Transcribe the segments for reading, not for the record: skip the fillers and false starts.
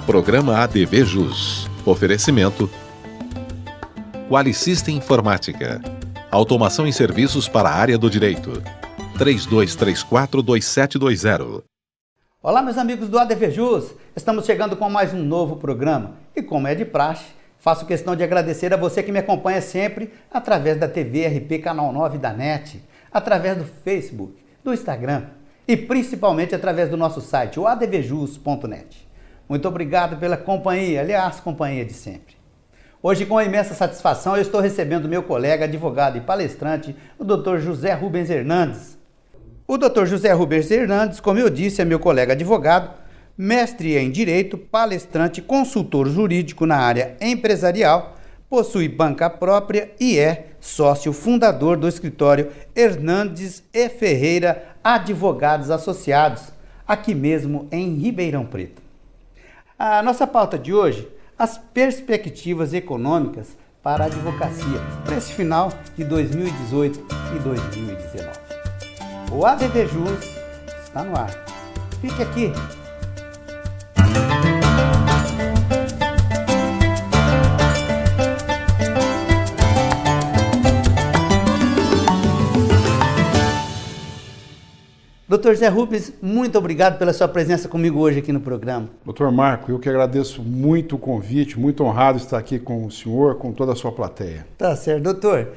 Programa ADV Jus. Oferecimento Qualisystem Informática. Automação em serviços para a área do direito. 3234-2720. Olá, meus amigos do ADV Jus. Estamos chegando com mais um novo programa. E como é de praxe, faço questão de agradecer a você que me acompanha sempre através da TV RP Canal 9 da NET, através do Facebook, do Instagram e principalmente através do nosso site, o advjus.net. Muito obrigado pela companhia, aliás, companhia de sempre. Hoje, com imensa satisfação, eu estou recebendo meu colega, advogado e palestrante, o Dr. José Rubens Hernandes. O Dr. José Rubens Hernandes, como eu disse, é meu colega advogado, mestre em Direito, palestrante, consultor jurídico na área empresarial, possui banca própria e é sócio fundador do escritório Hernandes e Ferreira Advogados Associados, aqui mesmo em Ribeirão Preto. A nossa pauta de hoje, as perspectivas econômicas para a advocacia para esse final de 2018 e 2019. O ADV Jus está no ar. Fique aqui. Dr. José Rubens, muito obrigado pela sua presença comigo hoje aqui no programa. Doutor Marco, eu que agradeço muito o convite, muito honrado estar aqui com o senhor, com toda a sua plateia. Tá certo. Doutor,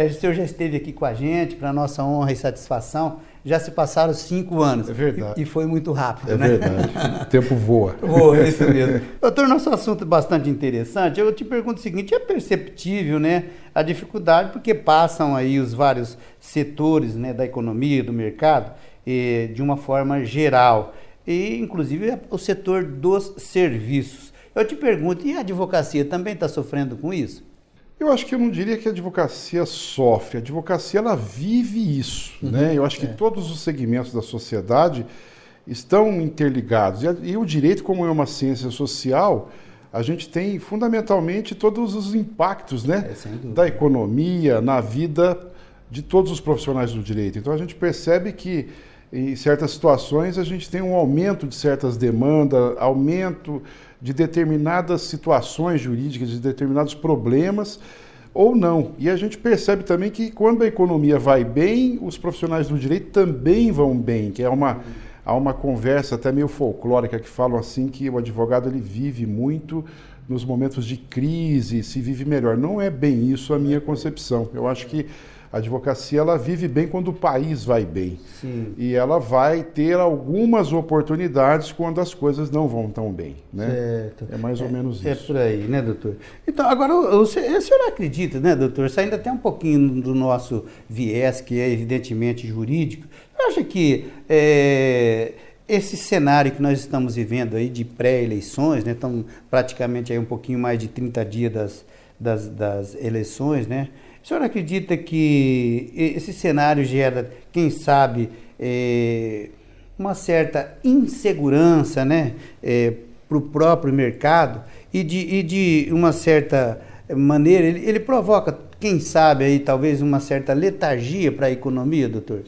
o senhor já esteve aqui com a gente, para nossa honra e satisfação, já se passaram 5 anos. É verdade. E foi muito rápido, né? É verdade. O tempo voa. Voa, é isso mesmo. Doutor, nosso assunto é bastante interessante. Eu te pergunto o seguinte, é perceptível, né, a dificuldade, porque passam aí os vários setores, né, da economia, do mercado, de uma forma geral, e inclusive o setor dos serviços. Eu te pergunto, e a advocacia também está sofrendo com isso? Eu acho que eu não diria que a advocacia sofre, a advocacia ela vive isso, né? Eu acho que todos os segmentos da sociedade estão interligados, e o direito, como é uma ciência social, a gente tem fundamentalmente todos os impactos, né, da economia, na vida de todos os profissionais do direito. Então a gente percebe que em certas situações a gente tem um aumento de certas demandas, aumento de determinadas situações jurídicas, de determinados problemas ou não. E a gente percebe também que quando a economia vai bem, os profissionais do direito também vão bem, que há uma conversa até meio folclórica que falam assim que o advogado ele vive muito nos momentos de crise, se vive melhor. Não é bem isso a minha concepção. Eu acho que a advocacia ela vive bem quando o país vai bem. Sim. E ela vai ter algumas oportunidades quando as coisas não vão tão bem, né? Certo. É mais ou menos isso. É por aí, né, doutor? Então, agora, o senhor acredita, né, doutor, saindo até um pouquinho do nosso viés, que é evidentemente jurídico, você acha que esse cenário que nós estamos vivendo aí de pré-eleições, né, estão praticamente aí um pouquinho mais de 30 dias das eleições, né? O senhor acredita que esse cenário gera, quem sabe, uma certa insegurança, né, para o próprio mercado e de uma certa maneira, ele provoca, quem sabe, aí, talvez uma certa letargia para a economia, doutor?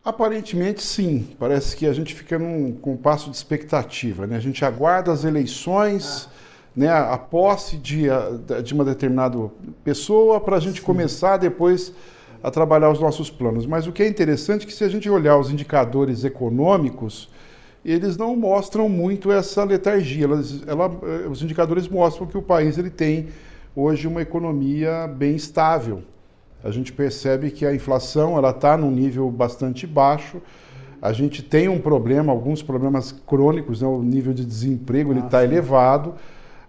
Aparentemente, sim. Parece que a gente fica com um passo de expectativa, né? A gente aguarda as eleições, né, a posse de uma determinada pessoa para a gente começar depois a trabalhar os nossos planos. Mas o que é interessante é que se a gente olhar os indicadores econômicos, eles não mostram muito essa letargia. Os indicadores mostram que o país ele tem hoje uma economia bem estável. A gente percebe que a inflação está num nível bastante baixo. A gente tem um problema, alguns problemas crônicos, né, o nível de desemprego está elevado.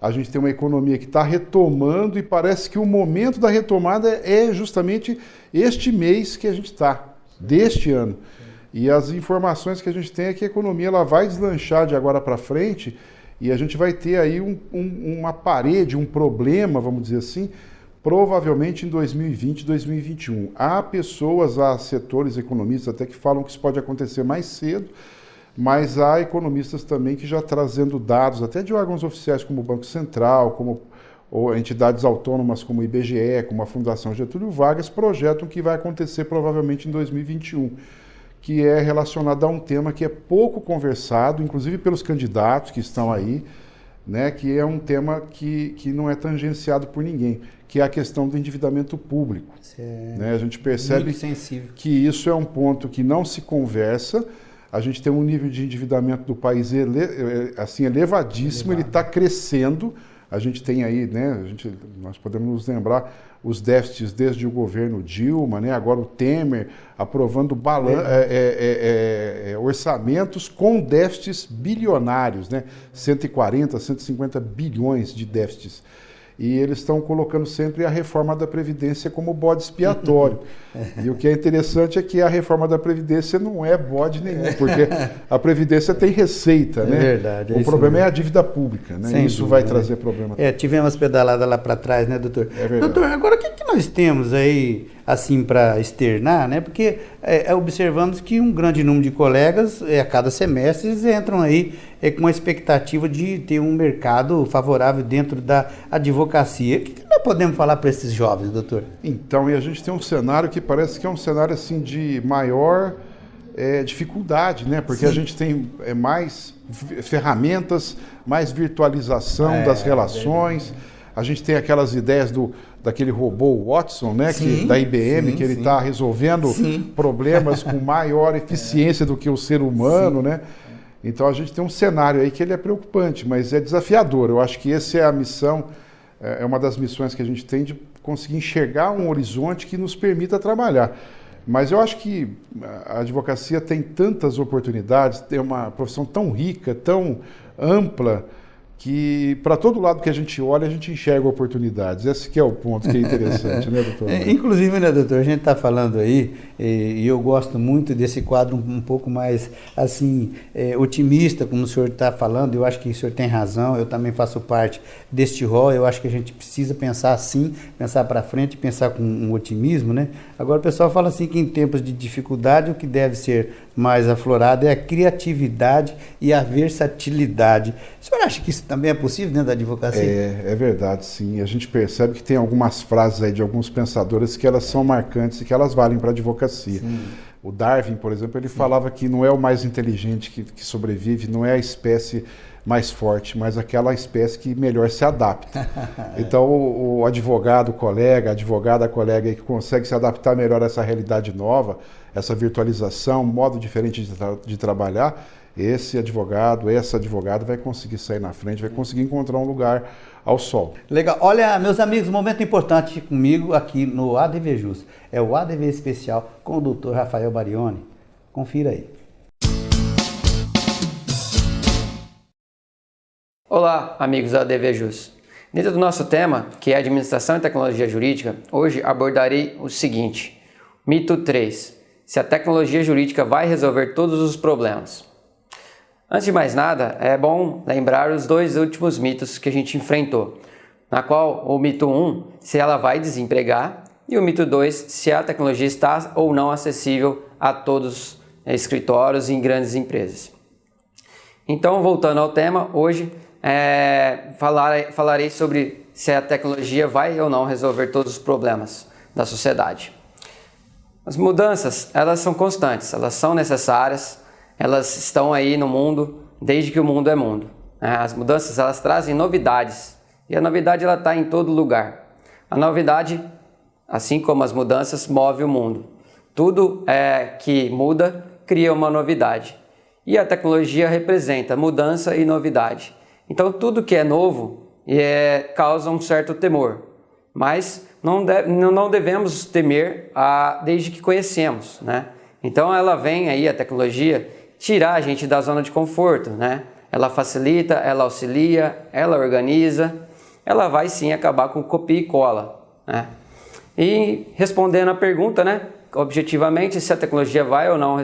A gente tem uma economia que está retomando e parece que o momento da retomada é justamente este mês que a gente está, deste ano. E as informações que a gente tem é que a economia ela vai deslanchar de agora para frente e a gente vai ter aí uma parede, um problema, vamos dizer assim, provavelmente em 2020, 2021. Há setores economistas até que falam que isso pode acontecer mais cedo, mas há economistas também que já trazendo dados, até de órgãos oficiais como o Banco Central, ou entidades autônomas como o IBGE, como a Fundação Getúlio Vargas, projetam que vai acontecer provavelmente em 2021. que é relacionado a um tema que é pouco conversado, inclusive pelos candidatos que estão aí, né, que é um tema que não é tangenciado por ninguém, que é a questão do endividamento público. Né? A gente percebe que isso é um ponto que não se conversa. A gente tem um nível de endividamento do país assim, elevadíssimo, ele está crescendo. A gente tem aí, né, nós podemos nos lembrar os déficits desde o governo Dilma, né, agora o Temer aprovando orçamentos com déficits bilionários, né, 140, 150 bilhões de déficits. E eles estão colocando sempre a reforma da Previdência como bode expiatório. E o que é interessante é que a reforma da Previdência não é bode nenhum, porque a Previdência tem receita, né? Verdade. O problema é a dívida pública, né? Sem Isso dúvida, vai trazer problema. Tivemos pedalada lá para trás, né, doutor? É verdade. Doutor, agora o que nós temos aí, assim, para externar, né? Porque observamos que um grande número de colegas, a cada semestre, eles entram aí com a expectativa de ter um mercado favorável dentro da advocacia. O que nós podemos falar para esses jovens, doutor? Então, e a gente tem um cenário que parece que é um cenário assim de maior dificuldade, né? Porque a gente tem mais ferramentas, mais virtualização das relações. A gente tem aquelas ideias daquele robô Watson, né? Da IBM, que ele está resolvendo problemas com maior eficiência do que o ser humano, né? Então a gente tem um cenário aí que ele é preocupante, mas é desafiador. Eu acho que essa é a missão, é uma das missões que a gente tem de conseguir enxergar um horizonte que nos permita trabalhar. Mas eu acho que a advocacia tem tantas oportunidades, tem uma profissão tão rica, tão ampla, que para todo lado que a gente olha, a gente enxerga oportunidades. Esse que é o ponto que é interessante, né, doutor? Inclusive, né, doutor, a gente está falando aí, e eu gosto muito desse quadro um pouco mais, assim, otimista, como o senhor está falando. Eu acho que o senhor tem razão, eu também faço parte deste rol. Eu acho que a gente precisa pensar assim, pensar para frente, pensar com um otimismo, né? Agora o pessoal fala assim que em tempos de dificuldade o que deve ser mais aflorado é a criatividade e a versatilidade. O senhor acha que isso também é possível dentro da advocacia? É verdade, sim. A gente percebe que tem algumas frases aí de alguns pensadores que elas são marcantes e que elas valem para a advocacia. Sim. O Darwin, por exemplo, ele falava que não é o mais inteligente que sobrevive, não é a espécie mais forte, mas aquela espécie que melhor se adapta. Então, o advogado, a advogada colega que consegue se adaptar melhor a essa realidade nova, essa virtualização, modo diferente de trabalhar, esse advogado, essa advogada vai conseguir sair na frente, vai conseguir encontrar um lugar ao sol. Legal. Olha, meus amigos, um momento importante comigo aqui no ADV Jus. É o ADV Especial com o Dr. Rafael Barioni. Confira aí. Olá, amigos da ADV Jus. Dentro do nosso tema, que é Administração e Tecnologia Jurídica, hoje abordarei o seguinte: Mito 3. Se a tecnologia jurídica vai resolver todos os problemas. Antes de mais nada, é bom lembrar os dois últimos mitos que a gente enfrentou, na qual o mito 1, se ela vai desempregar, e o mito 2, se a tecnologia está ou não acessível a todos os escritórios e em grandes empresas. Então, voltando ao tema, hoje falarei sobre se a tecnologia vai ou não resolver todos os problemas da sociedade. As mudanças, elas são constantes, elas são necessárias, elas estão aí no mundo desde que o mundo é mundo. As mudanças, elas trazem novidades, e a novidade ela está em todo lugar. A novidade, assim como as mudanças, move o mundo. Tudo que muda cria uma novidade. E a tecnologia representa mudança e novidade. Então tudo que é novo causa um certo temor, mas não devemos temer desde que conhecemos, né? Então ela vem aí, a tecnologia, tirar a gente da zona de conforto, né? Ela facilita, ela auxilia, ela organiza, ela vai sim acabar com copia e cola, né? E respondendo a pergunta, né? Objetivamente, se a tecnologia vai ou não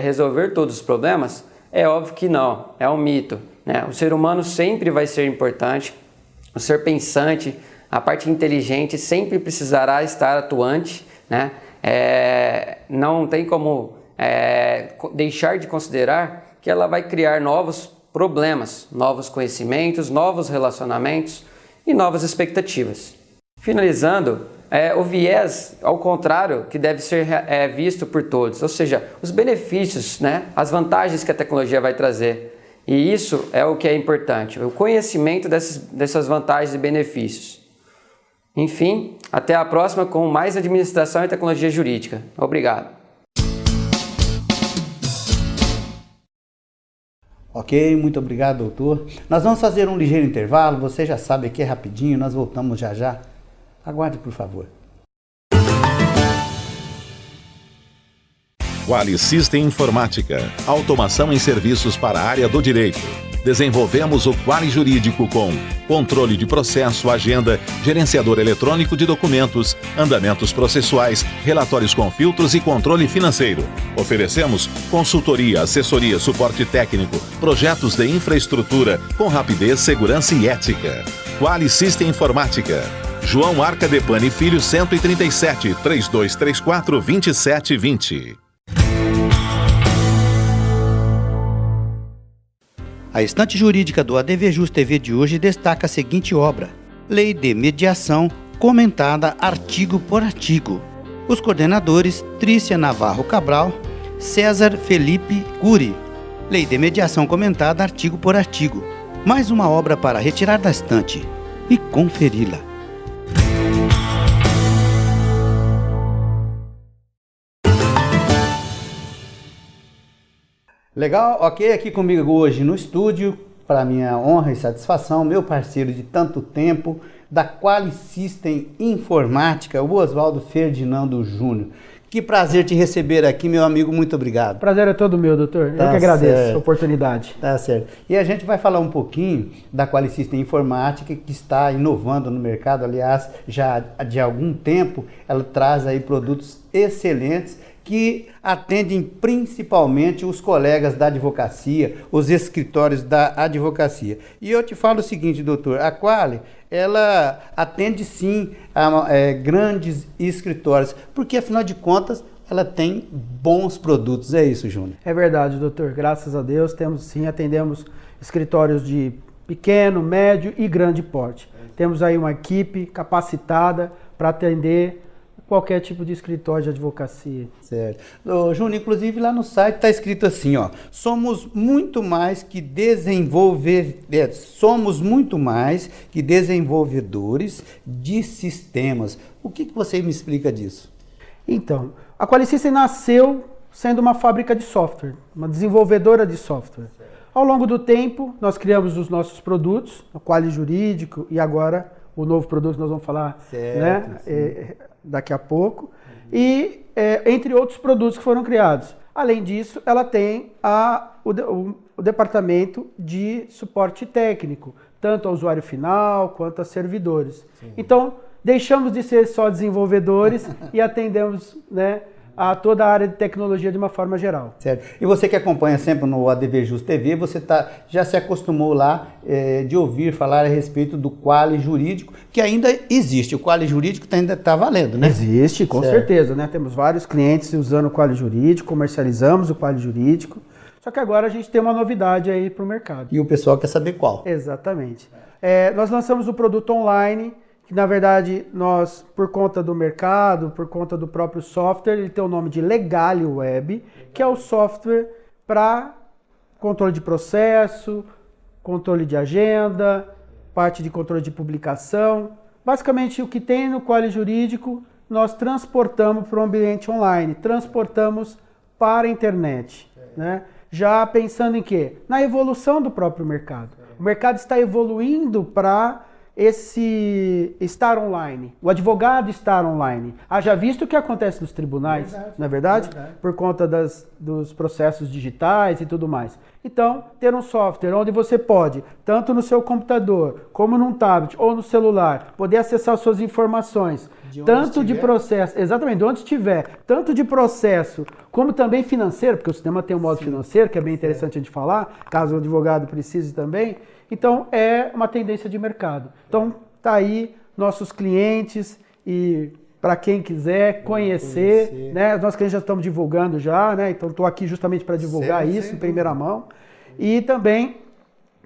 resolver todos os problemas, é óbvio que não, é um mito, né? O ser humano sempre vai ser importante, o ser pensante, a parte inteligente sempre precisará estar atuante, né? Não tem como deixar de considerar que ela vai criar novos problemas, novos conhecimentos, novos relacionamentos e novas expectativas. Finalizando, o viés ao contrário que deve ser visto por todos, ou seja, os benefícios, né, as vantagens que a tecnologia vai trazer. E isso é o que é importante, o conhecimento dessas vantagens e benefícios. Enfim, até a próxima com mais administração e tecnologia jurídica. Obrigado. Ok, muito obrigado, doutor. Nós vamos fazer um ligeiro intervalo, você já sabe que é rapidinho, nós voltamos já já. Aguarde, por favor. Quali System Informática, automação em serviços para a área do direito. Desenvolvemos o Quali Jurídico com controle de processo, agenda, gerenciador eletrônico de documentos, andamentos processuais, relatórios com filtros e controle financeiro. Oferecemos consultoria, assessoria, suporte técnico, projetos de infraestrutura com rapidez, segurança e ética. Quali System Informática. João Arcadepani Filho 137 3234 2720. A estante jurídica do ADVJus TV de hoje destaca a seguinte obra: Lei de Mediação, comentada artigo por artigo. Os coordenadores Trícia Navarro Cabral, César Felipe Curi. Lei de Mediação comentada artigo por artigo. Mais uma obra para retirar da estante e conferi-la. Legal, ok, aqui comigo hoje no estúdio, para minha honra e satisfação, meu parceiro de tanto tempo, da Quali System Informática, o Oswaldo Ferdinando Júnior. Que prazer te receber aqui, meu amigo, muito obrigado. Prazer é todo meu, doutor. Eu que agradeço a oportunidade. Tá certo. E a gente vai falar um pouquinho da Quali System Informática, que está inovando no mercado, aliás, já de algum tempo, ela traz aí produtos excelentes, que atendem principalmente os colegas da advocacia, os escritórios da advocacia. E eu te falo o seguinte, doutor, a Quali, ela atende sim a grandes escritórios, porque afinal de contas ela tem bons produtos, é isso, Júnior? É verdade, doutor, graças a Deus temos sim, atendemos escritórios de pequeno, médio e grande porte. Temos aí uma equipe capacitada para atender qualquer tipo de escritório de advocacia. Certo. Júnior, inclusive lá no site está escrito assim, ó, somos muito mais que desenvolvedores de sistemas. O que você me explica disso? Então, a Quali System nasceu sendo uma fábrica de software, uma desenvolvedora de software. Ao longo do tempo, nós criamos os nossos produtos, o Quali Jurídico e agora o novo produto que nós vamos falar, certo, né, daqui a pouco, e entre outros produtos que foram criados. Além disso, ela tem o departamento de suporte técnico, tanto ao usuário final quanto a servidores. Sim. Então, deixamos de ser só desenvolvedores e atendemos, né, a toda a área de tecnologia de uma forma geral. Certo. E você que acompanha sempre no ADVJus TV, você já se acostumou lá de ouvir falar a respeito do Quali Jurídico, que ainda existe. O Quali Jurídico ainda está valendo, né? Existe, com certeza, né? Temos vários clientes usando o Quali Jurídico, comercializamos o Quali Jurídico, só que agora a gente tem uma novidade aí para o mercado. E o pessoal quer saber qual? Exatamente. Nós lançamos o produto online, que na verdade nós, por conta do mercado, por conta do próprio software, ele tem o nome de Legale Web, que é o software para controle de processo, controle de agenda, parte de controle de publicação. Basicamente o que tem no Quali Jurídico, nós transportamos para o ambiente online, transportamos para a internet, né? Já pensando em quê? Na evolução do próprio mercado. O mercado está evoluindo para esse estar online, o advogado estar online. Haja visto o que acontece nos tribunais, não é verdade? Por conta dos processos digitais e tudo mais. Então, ter um software onde você pode, tanto no seu computador, como num tablet ou no celular, poder acessar suas informações, tanto de processo, exatamente, de onde estiver, tanto de processo, como também financeiro, porque o sistema tem um modo financeiro, que é bem interessante a gente falar, caso o advogado precise também. Então, é uma tendência de mercado. Então, tá aí nossos clientes e para quem quiser conhecer, né? Nós clientes já estamos divulgando já, né? Então, estou aqui justamente para divulgar isso em primeira mão. E também,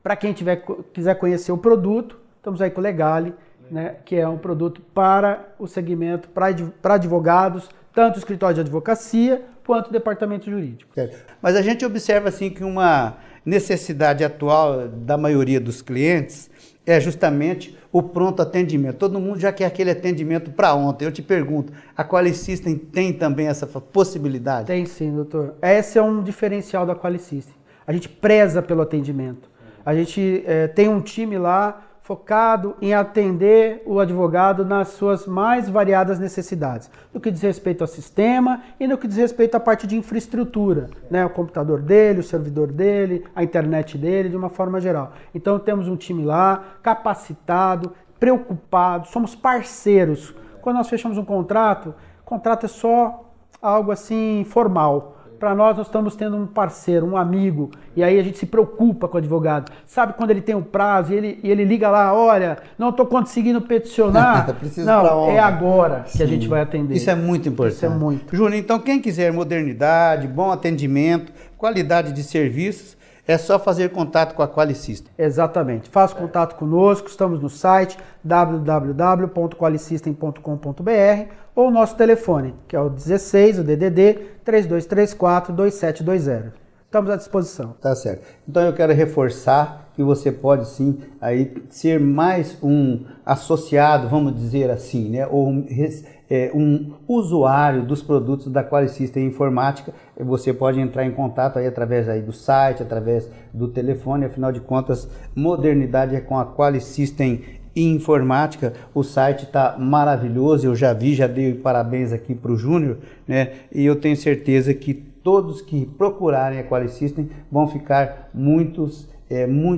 para quem quiser conhecer o produto, estamos aí com o Legale, né? Que é um produto para o segmento, para advogados, tanto o escritório de advocacia quanto o departamento jurídico. Mas a gente observa assim que uma necessidade atual da maioria dos clientes é justamente o pronto atendimento. Todo mundo já quer aquele atendimento para ontem. Eu te pergunto, a Qualisystem tem também essa possibilidade? Tem sim, doutor. Esse é um diferencial da Qualisystem. A gente preza pelo atendimento. A gente tem um time lá focado em atender o advogado nas suas mais variadas necessidades, no que diz respeito ao sistema e no que diz respeito à parte de infraestrutura, né? O computador dele, o servidor dele, a internet dele, de uma forma geral. Então temos um time lá, capacitado, preocupado, somos parceiros. Quando nós fechamos um contrato, o contrato é só algo assim formal. Para nós estamos tendo um parceiro, um amigo, e aí a gente se preocupa com o advogado. Sabe quando ele tem um prazo e ele liga lá, olha, não estou conseguindo peticionar. Não, é agora que a gente vai atender. Isso é muito importante. Isso é muito. Júnior, então quem quiser modernidade, bom atendimento, qualidade de serviços, é só fazer contato com a Qualisystem. Exatamente. Faça contato conosco, estamos no site www.qualisystem.com.br ou o nosso telefone, que é o 16, o DDD 3234-2720. Estamos à disposição. Tá certo. Então eu quero reforçar que você pode sim aí ser mais um associado, vamos dizer assim, né? Ou um usuário dos produtos da Qualisystem Informática. Você pode entrar em contato aí através aí do site, através do telefone. Afinal de contas, modernidade é com a Qualisystem Informática. O site está maravilhoso, eu já vi, já dei parabéns aqui para o Júnior, né? E eu tenho certeza que todos que procurarem a Qualisystem vão ficar muito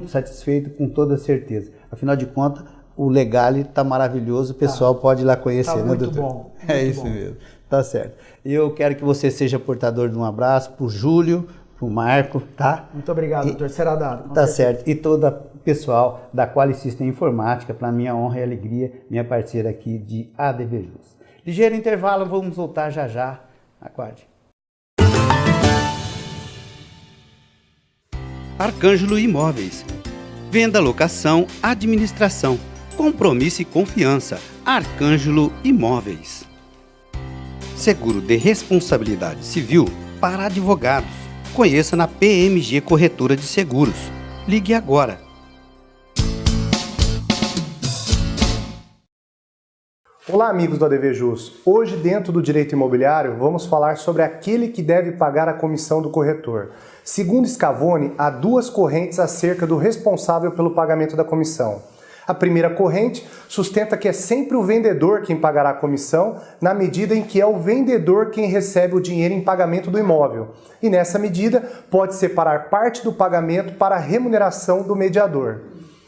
satisfeitos, com toda certeza. Afinal de contas, o Legale está maravilhoso, o pessoal pode ir lá conhecer, né, muito doutor? Bom, muito é isso bom. mesmo, tá certo. Eu quero que você seja portador de um abraço para o Júlio, para o Marco, tá? Muito obrigado, doutor. Será dado. Tá certo. E todo o pessoal da Qualisystem Informática, para minha honra e alegria, minha parceira aqui de ADVJus. Ligeiro intervalo, vamos voltar já já. Aguarde. Arcângelo Imóveis. Venda, locação, administração. Compromisso e confiança. Arcângelo Imóveis. Seguro de responsabilidade civil para advogados. Conheça na PMG Corretora de Seguros. Ligue agora. Olá, amigos do ADVJus. Hoje, dentro do direito imobiliário, vamos falar sobre aquele que deve pagar a comissão do corretor. Segundo Scavone, há duas correntes acerca do responsável pelo pagamento da comissão. A primeira corrente sustenta que é sempre o vendedor quem pagará a comissão, na medida em que é o vendedor quem recebe o dinheiro em pagamento do imóvel. E nessa medida, pode separar parte do pagamento para a remuneração do mediador.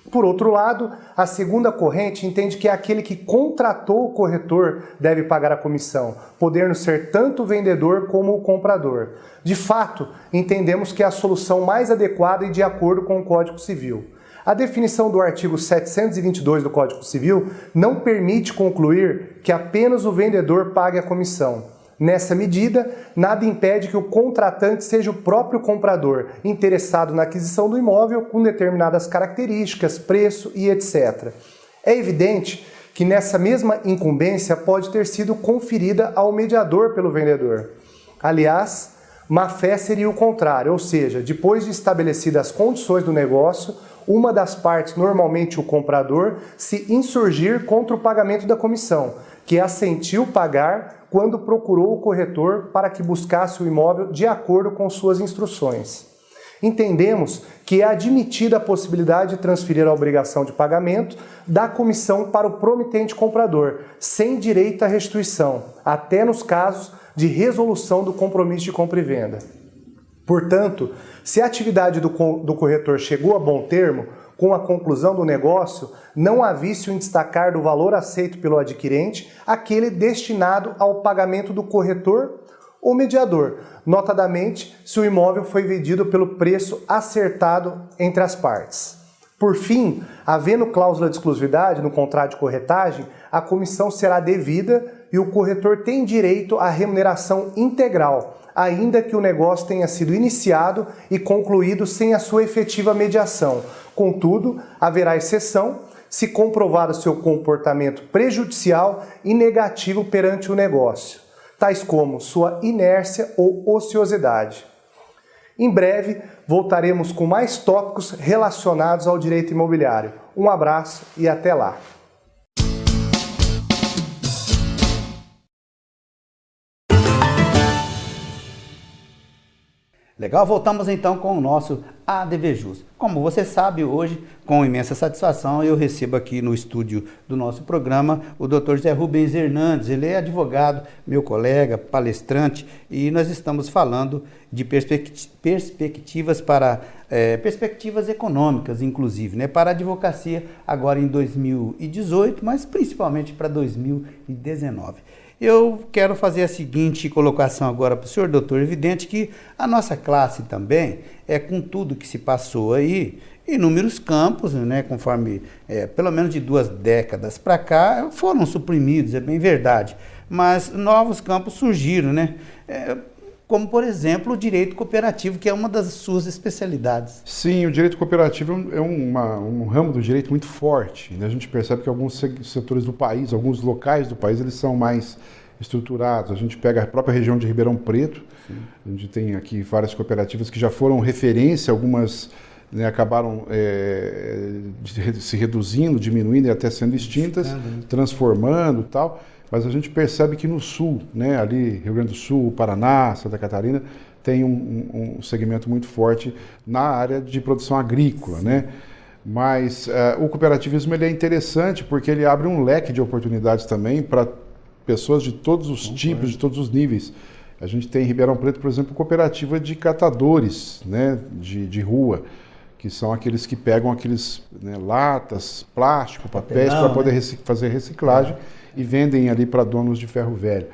Por outro lado, a segunda corrente entende que é aquele que contratou o corretor deve pagar a comissão, podendo ser tanto o vendedor como o comprador. De fato, entendemos que é a solução mais adequada e de acordo com o Código Civil. A definição do artigo 722 do Código Civil não permite concluir que apenas o vendedor pague a comissão. Nessa medida, nada impede que o contratante seja o próprio comprador, interessado na aquisição do imóvel com determinadas características, preço e etc. É evidente que nessa mesma incumbência pode ter sido conferida ao mediador pelo vendedor. Aliás, má-fé seria o contrário, ou seja, depois de estabelecidas as condições do negócio, uma das partes, normalmente o comprador, se insurgir contra o pagamento da comissão, que assentiu pagar quando procurou o corretor para que buscasse o imóvel de acordo com suas instruções. Entendemos que é admitida a possibilidade de transferir a obrigação de pagamento da comissão para o promitente comprador, sem direito à restituição, até nos casos de resolução do compromisso de compra e venda. Portanto, se a atividade do corretor chegou a bom termo, com a conclusão do negócio, não há vício em destacar do valor aceito pelo adquirente aquele destinado ao pagamento do corretor ou mediador, notadamente se o imóvel foi vendido pelo preço acertado entre as partes. Por fim, havendo cláusula de exclusividade no contrato de corretagem, a comissão será devida e o corretor tem direito à remuneração integral, ainda que o negócio tenha sido iniciado e concluído sem a sua efetiva mediação. Contudo, haverá exceção se comprovado seu comportamento prejudicial e negativo perante o negócio, tais como sua inércia ou ociosidade. Em breve, voltaremos com mais tópicos relacionados ao direito imobiliário. Um abraço e até lá! Legal, voltamos então com o nosso ADV Jus. Como você sabe, hoje, com imensa satisfação, eu recebo aqui no estúdio do nosso programa o Dr. José Rubens Hernandes. Ele é advogado, meu colega, palestrante, e nós estamos falando de perspectivas econômicas, inclusive, né, para a advocacia agora em 2018, mas principalmente para 2019. Eu quero fazer a seguinte colocação agora para o senhor, doutor. Evidente que a nossa classe também, com tudo que se passou aí, inúmeros campos, né, conforme, pelo menos de 2 décadas para cá, foram suprimidos, é bem verdade. Mas novos campos surgiram, né? Como, por exemplo, o direito cooperativo, que é uma das suas especialidades. Sim, o direito cooperativo é um ramo do direito muito forte. Né? A gente percebe que alguns setores do país, alguns locais do país, eles são mais estruturados. A gente pega a própria região de Ribeirão Preto, sim. A gente tem aqui várias cooperativas que já foram referência, algumas, né, acabaram se reduzindo, diminuindo e até sendo extintas, transformando e tal. Mas a gente percebe que no sul, né, ali Rio Grande do Sul, Paraná, Santa Catarina, tem um segmento muito forte na área de produção agrícola, né? Mas o cooperativismo ele é interessante porque ele abre um leque de oportunidades também para pessoas de todos os tipos, de todos os níveis. A gente tem em Ribeirão Preto, por exemplo, cooperativa de catadores, né, de rua, que são aqueles que pegam aqueles, né, latas, plástico, papéis para poder fazer reciclagem. E vendem ali para donos de ferro velho.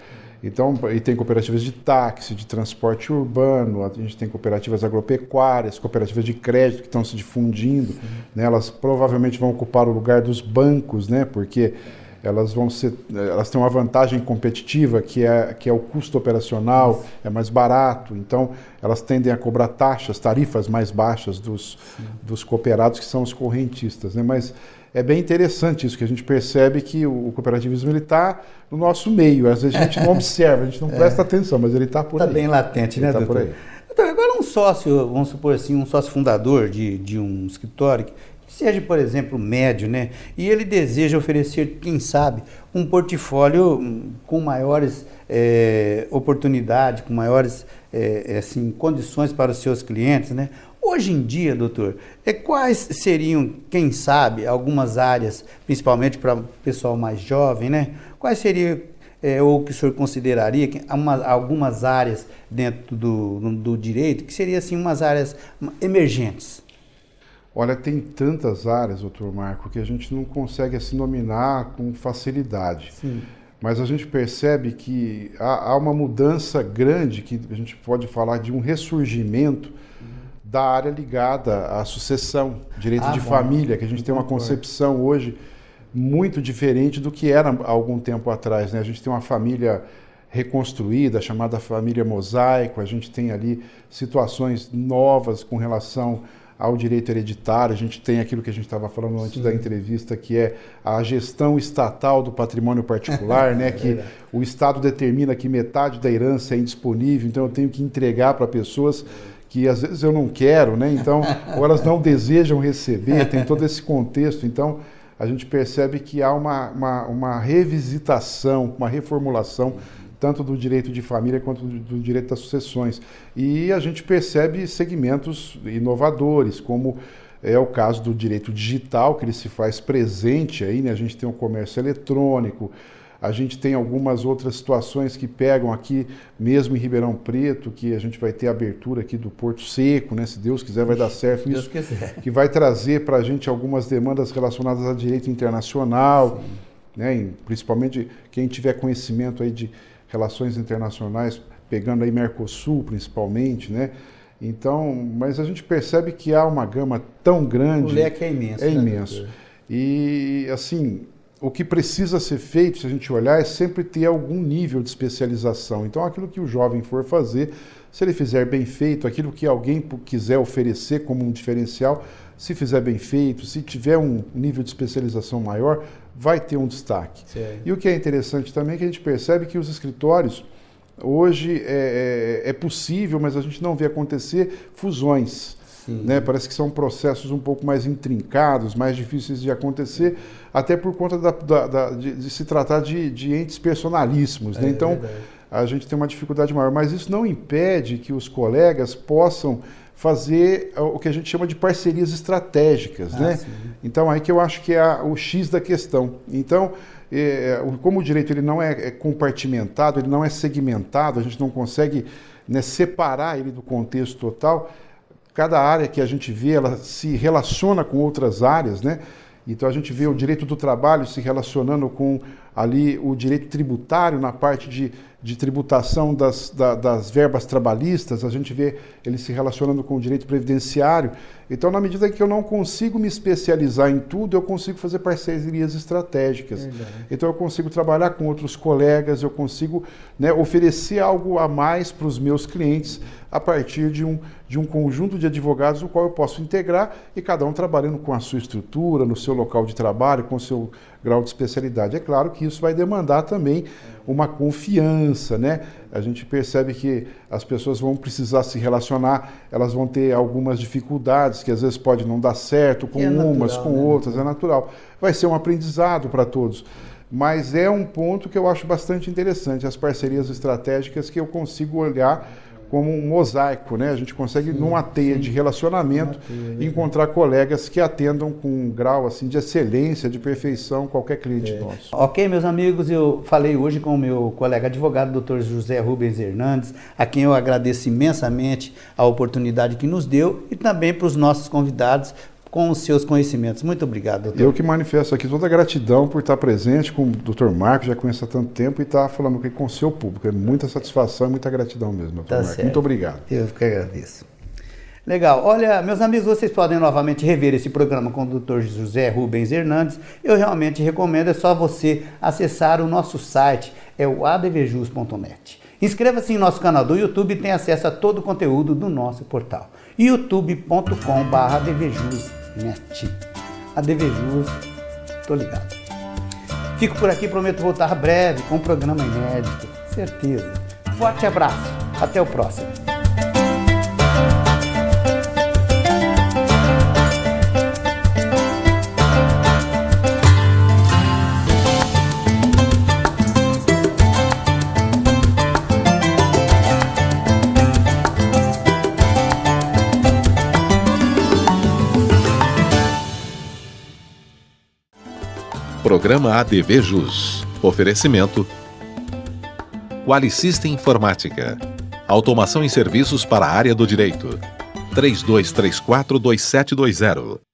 Então, e tem cooperativas de táxi, de transporte urbano, a gente tem cooperativas agropecuárias, cooperativas de crédito que estão se difundindo, né? Elas provavelmente vão ocupar o lugar dos bancos, né? Porque elas têm uma vantagem competitiva que é o custo operacional, é mais barato, então elas tendem a cobrar tarifas mais baixas dos cooperados, que são os correntistas, né? Mas é bem interessante isso, que a gente percebe que o cooperativismo está no nosso meio. Às vezes a gente não observa, a gente não presta atenção, mas ele está por aí. Está bem latente, né, doutor? Está por aí. Então, agora um sócio, vamos supor assim, um sócio fundador de um escritório, que seja, por exemplo, médio, né? E ele deseja oferecer, quem sabe, um portfólio com maiores oportunidades, com maiores condições para os seus clientes, né? Hoje em dia, doutor, quais seriam, quem sabe, algumas áreas, principalmente para o pessoal mais jovem, né? Quais seriam, ou que o senhor consideraria, algumas áreas dentro do direito, que seriam, assim, umas áreas emergentes? Olha, tem tantas áreas, doutor Marco, que a gente não consegue assim nominar com facilidade. Sim. Mas a gente percebe que há uma mudança grande, que a gente pode falar de um ressurgimento da área ligada à sucessão, direito de família, que a gente tem uma concepção hoje muito diferente do que era há algum tempo atrás, né? A gente tem uma família reconstruída, chamada família mosaico, a gente tem ali situações novas com relação ao direito hereditário, a gente tem aquilo que a gente estava falando antes da entrevista, que é a gestão estatal do patrimônio particular, né? Que o Estado determina que metade da herança é indisponível, então eu tenho que entregar para pessoas que às vezes eu não quero, né? Então, ou elas não desejam receber, tem todo esse contexto. Então, a gente percebe que há uma revisitação, uma reformulação, tanto do direito de família quanto do direito das sucessões. E a gente percebe segmentos inovadores, como é o caso do direito digital, que ele se faz presente aí, né? A gente tem o comércio eletrônico, a gente tem algumas outras situações que pegam aqui, mesmo em Ribeirão Preto, que a gente vai ter a abertura aqui do Porto Seco, né? Se Deus quiser vai dar certo isso, que vai trazer para a gente algumas demandas relacionadas a direito internacional, né? Principalmente quem tiver conhecimento aí de relações internacionais, pegando aí Mercosul principalmente, né? Então, mas a gente percebe que há uma gama tão grande. O leque é imenso. É imenso. E, assim, o que precisa ser feito, se a gente olhar, é sempre ter algum nível de especialização. Então, aquilo que o jovem for fazer, se ele fizer bem feito, aquilo que alguém quiser oferecer como um diferencial, se fizer bem feito, se tiver um nível de especialização maior, vai ter um destaque. Sim. E o que é interessante também é que a gente percebe que os escritórios, hoje é possível, mas a gente não vê acontecer fusões. né? Parece que são processos um pouco mais intrincados, mais difíceis de acontecer, até por conta de se tratar de entes personalíssimos, né? Então, a gente tem uma dificuldade maior, mas isso não impede que os colegas possam fazer o que a gente chama de parcerias estratégicas, né? Sim. Então, aí que eu acho que é o X da questão. Então, como o direito ele não é compartimentado, ele não é segmentado, a gente não consegue, né, separar ele do contexto total, cada área que a gente vê, ela se relaciona com outras áreas, né? Então a gente vê o direito do trabalho se relacionando com ali o direito tributário na parte de tributação das verbas trabalhistas, a gente vê ele se relacionando com o direito previdenciário. Então, na medida que eu não consigo me especializar em tudo, eu consigo fazer parcerias estratégicas. Então, eu consigo trabalhar com outros colegas, eu consigo, né, oferecer algo a mais para os meus clientes a partir de um conjunto de advogados no qual eu posso integrar e cada um trabalhando com a sua estrutura, no seu local de trabalho, com o seu grau de especialidade. É claro que isso vai demandar também uma confiança, né? A gente percebe que as pessoas vão precisar se relacionar, elas vão ter algumas dificuldades, que às vezes pode não dar certo com umas, com outras, é natural. Vai ser um aprendizado para todos. Mas é um ponto que eu acho bastante interessante, as parcerias estratégicas que eu consigo olhar como um mosaico, né? A gente consegue, numa teia de relacionamento, encontrar colegas que atendam com um grau assim, de excelência, de perfeição, qualquer cliente nosso. Ok, meus amigos, eu falei hoje com o meu colega advogado, Dr. José Rubens Hernandes, a quem eu agradeço imensamente a oportunidade que nos deu e também para os nossos convidados, com os seus conhecimentos. Muito obrigado, doutor. Eu que manifesto aqui toda a gratidão por estar presente com o Dr. Marcos, já conheço há tanto tempo, e estar falando aqui com o seu público. É muita satisfação e muita gratidão mesmo, doutor Marcos. Certo. Muito obrigado. Eu que agradeço. Legal. Olha, meus amigos, vocês podem novamente rever esse programa com o Dr. José Rubens Hernandes. Eu realmente recomendo, é só você acessar o nosso site, é o advjus.net. Inscreva-se em nosso canal do YouTube e tenha acesso a todo o conteúdo do nosso portal. youtube.com/advjus.net. ADVJus, tô ligado. Fico por aqui, prometo voltar breve com um programa inédito, certeza. Forte abraço, até o próximo. Programa ADVJus. Oferecimento Qualisystem Informática. Automação em serviços para a área do direito. 3234-2720.